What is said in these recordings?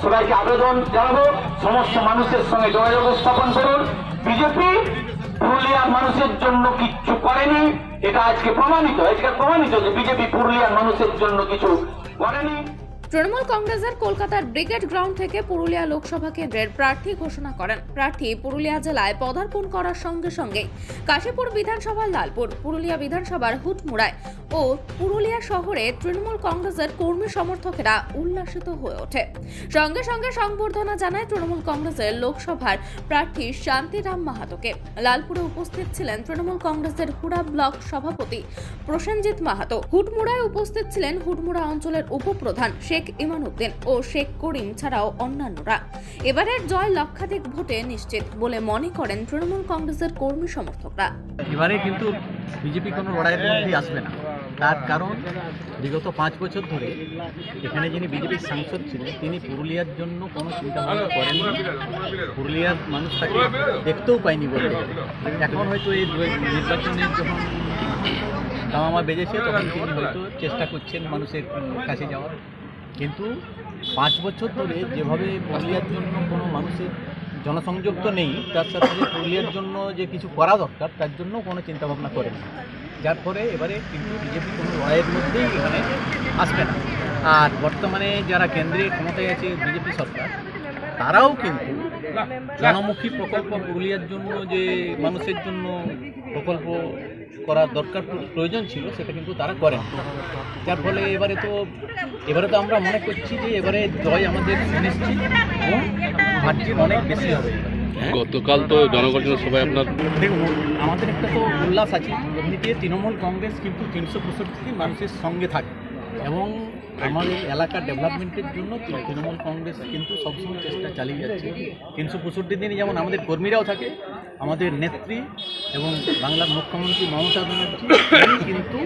সবাইকে আবেদন জানাবো, সমস্ত মানুষের সঙ্গে যোগাযোগ স্থাপন করুন। বিজেপি পুরুলিয়ার মানুষের জন্য কিচ্ছু করেনি, এটা আজকে প্রমাণিত যে বিজেপি পুরুলিয়ার মানুষের জন্য কিছু করেনি। তৃণমূল কংগ্রেসের কলকাতার ব্রিগেড গ্রাউন্ড থেকে পুরুলিয়া লোকসভা কেন্দ্রের প্রার্থী ঘোষণা করেন। প্রার্থী পুরুলিয়া জেলায় পদার্পণ করার সঙ্গে সঙ্গে কাশীপুর বিধানসভার লালপুর, পুরুলিয়া বিধানসভার হুটমুড়ায় ও পুরুলিয়া শহরে তৃণমূল কংগ্রেসের কর্মী সমর্থকেরা উল্লাসিত হয়ে ওঠে। সঙ্গে সঙ্গে সংবর্ধনা জানায় তৃণমূল কংগ্রেসের লোকসভার প্রার্থী শান্তিরাম মাহাতোকে। লালপুরে উপস্থিত ছিলেন তৃণমূল কংগ্রেসের হুড়া ব্লক সভাপতি প্রসেনজিৎ মাহাতো। হুটমুড়ায় উপস্থিত ছিলেন হুটমুড়া অঞ্চলের উপপ্রধান শেখ ইমানউদ্দিন ও শেখ করিম ছাড়াও অন্যান্যরা। এবারের জয় লক্ষাধিক ভোটে নিশ্চিত বলে মনে করেন তৃণমূল কংগ্রেসের কর্মী সমর্থকরা। এবারে কিন্তু বিজেপি কোনো লড়াইয়ের মধ্যেই আসবে না। তার কারণ বিগত 5 বছর ধরে এখানে যিনি বিজেপির সাংসদ ছিলেন তিনি পুরুলিয়ার জন্য কোনো চিন্তাভাবনা করেননি, পুরুলিয়ার মানুষ তাকে দেখতেও পায়নি বলতে। এখন হয়তো এই নির্বাচনের যখন দামামা বেজেছে তখন তিনি হয়তো চেষ্টা করছেন মানুষের কাছে যাওয়ার, কিন্তু 5 বছর ধরে যেভাবে পুরুলিয়ার জন্য কোনো মানুষের জনসংযোগ তো নেই, তার সাথে পুরুলিয়ার জন্য যে কিছু করা দরকার তার জন্য কোনো চিন্তাভাবনা করেন, যার ফলে এবারে কিন্তু বিজেপি কোনো লড়াইয়ের মধ্যেই এখানে আসবে না। আর বর্তমানে যারা কেন্দ্রে ক্ষমতায় আছে বিজেপি সরকার, তারাও কিন্তু জনমুখী প্রকল্প পুরুলিয়ার জন্য যে মানুষের জন্য প্রকল্প করার দরকার প্রয়োজন ছিল সেটা কিন্তু তারা করেন, যার ফলে এবারে তো আমরা মনে করছি যে এবারে জয় আমাদের সুনিশ্চিত এবং মার্জিন অনেক বেশি হবে। গতকাল তো জনগণের সবাই আপনার দেখুন, আমাদের একটা তো উল্লাস আছে, এমনিতে তৃণমূল কংগ্রেস কিন্তু 365 মানুষের সঙ্গে থাকে এবং আমাদের এলাকার ডেভেলপমেন্টের জন্য তৃণমূল কংগ্রেস কিন্তু সবসময় চেষ্টা চালিয়ে যাচ্ছে। 365 দিনই যেমন আমাদের কর্মীরাও থাকে, আমাদের নেত্রী এবং বাংলার মুখ্যমন্ত্রী মমতা ব্যানার্জি কিন্তু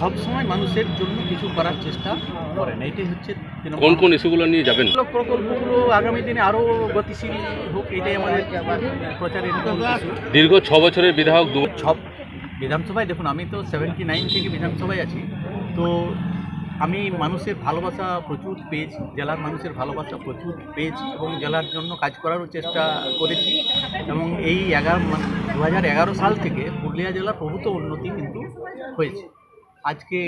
সবসময় মানুষের জন্য কিছু করার চেষ্টা করেন। এইটাই হচ্ছে কোন কোন ইস্যুগুলো নিয়ে যাবেন? প্রকল্পগুলো আগামী দিনে আরও গতিশীল হোক, এটাই আমাদের প্রচারের দীর্ঘ 6 বছরের বিধায়ক বিধানসভায়। দেখুন, আমি তো 79 থেকে বিধানসভায় আছি, তো আমি মানুষের ভালোবাসা প্রচুর পেয়েছি, জেলার মানুষের ভালোবাসা প্রচুর পেয়েছি এবং জেলার জন্য কাজ করারও চেষ্টা করেছি এবং এই 2011 সাল থেকে পুরুলিয়া জেলার প্রভূত উন্নতি কিন্তু হয়েছে। আজকে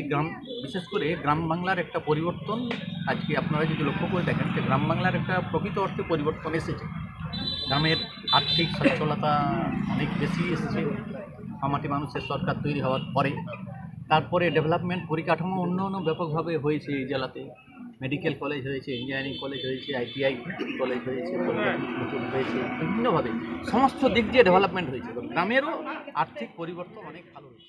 বিশেষ করে গ্রাম বাংলার একটা পরিবর্তন, আজকে আপনারা যদি লক্ষ্য করে দেখেন যে গ্রাম বাংলার একটা প্রকৃত অর্থে পরিবর্তন এসেছে। গ্রামের আর্থিক সচ্ছলতা অনেক বেশি এসেছে আমাটি মানুষের সরকার তৈরি হওয়ার পরে। তারপরে ডেভেলপমেন্ট পরিকাঠামো উন্নয়ন ব্যাপকভাবে হয়েছে এই জেলাতে। মেডিকেল কলেজ হয়েছে, ইঞ্জিনিয়ারিং কলেজ হয়েছে, ITI কলেজ হয়েছে, পলিটেকনিক হয়েছে, বিভিন্নভাবে সমস্ত দিক দিয়ে ডেভেলপমেন্ট হয়েছে। গ্রামেরও আর্থিক পরিবর্তন অনেক ভালো হয়েছে।